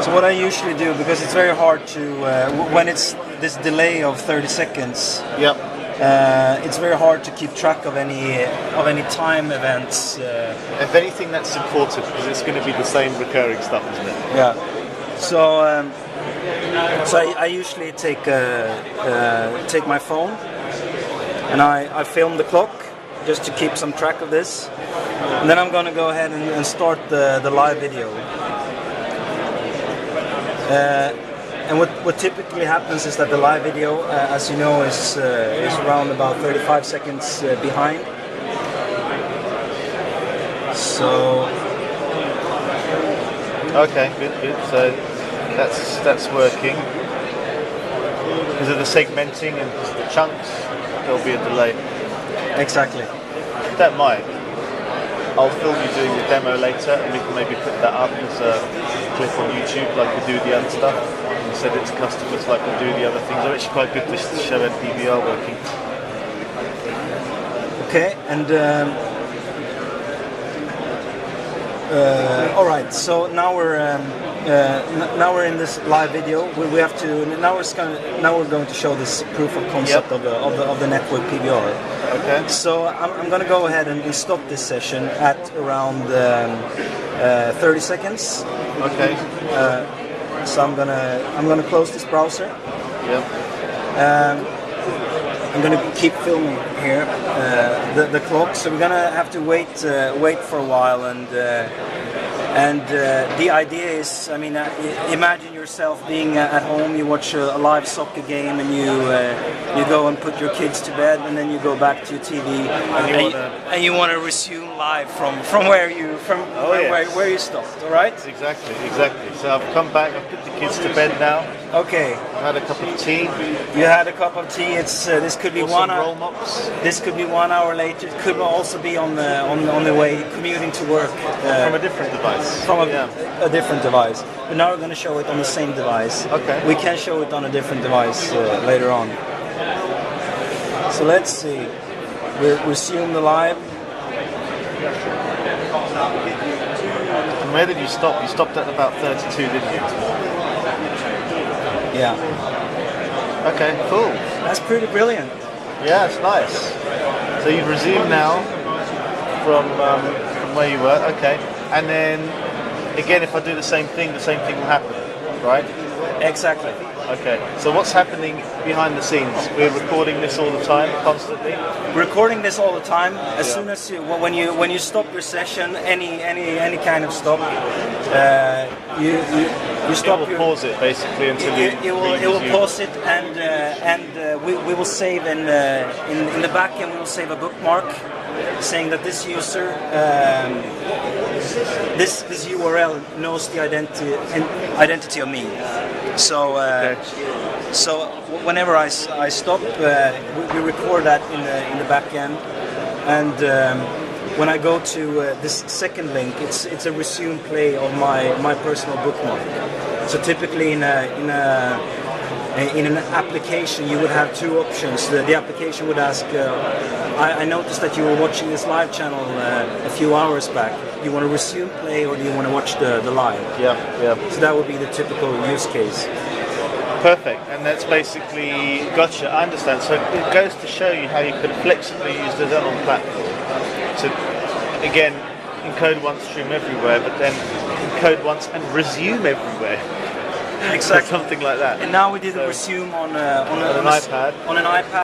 So what I usually do, because it's very hard to, when it's this delay of 30 seconds, Yep. It's very hard to keep track of any time events. If anything, that's important because it's going to be the same recurring stuff, isn't it? Yeah. So I usually take my phone and I film the clock just to keep some track of this, and then I'm going to go ahead and start the live video. And what typically happens is that the live video, as you know, is around about 35 seconds behind. So. Okay, good. So that's working. Because of the segmenting and the chunks, there'll be a delay. Exactly. Don't mind. I'll film you doing the demo later, and we can maybe put that up as a clip on YouTube, like we do the other stuff. And send it to customers, like we do the other things. They're actually quite good to show nPVR working. Okay, and all right. So now we're in this live video. We have to now we're going to show this proof of concept of the network PVR. Okay. So I'm going to go ahead and stop this session at around 30 seconds. Okay. So I'm gonna close this browser. Yep. I'm gonna keep filming here the clock. So we're gonna have to wait for a while, and the idea is, I mean, imagine yourself being at home. You watch a live soccer game, and you go and put your kids to bed, and then you go back to your TV, and you want to resume live from where you where you stopped. All right? Exactly. So I've come back. I've put the kids to bed now. Okay. I had a cup of tea. You had a cup of tea. It's this could be one hour. Roll mops. This could be 1 hour later. It could also be on the way commuting to work From a different device. From a different device. But now we're going to show it on the same device. Okay. We can show it on a different device later on. So let's see. We'll resume the live. And where did you stop? You stopped at about 32, didn't you? Yeah. Okay, cool. That's pretty brilliant. Yeah, it's nice. So you've resumed now from where you were. Okay. And then again, if I do the same thing will happen, right? Exactly. Okay. So what's happening behind the scenes? We're recording this all the time, constantly. Recording this all the time. As soon as when you stop your session, any kind of stop, you stop. It will pause it basically until it will pause it, and we will save in the back end. We will save a bookmark saying that this user, this URL knows the identity of me. So so whenever I stop, we record that in the back end, and when I go to this second link, it's a resume play of my personal bookmark. So typically in an application, you would have two options. The application would ask, I noticed that you were watching this live channel a few hours back. Do you want to resume play, or do you want to watch the live? Yeah. So that would be the typical use case. Perfect, and that's basically, gotcha, I understand. So it goes to show you how you could flexibly use the Xenon platform to, again, encode once, stream everywhere, but then encode once and resume everywhere. Exactly. Something like that. And now we did a resume on an iPad.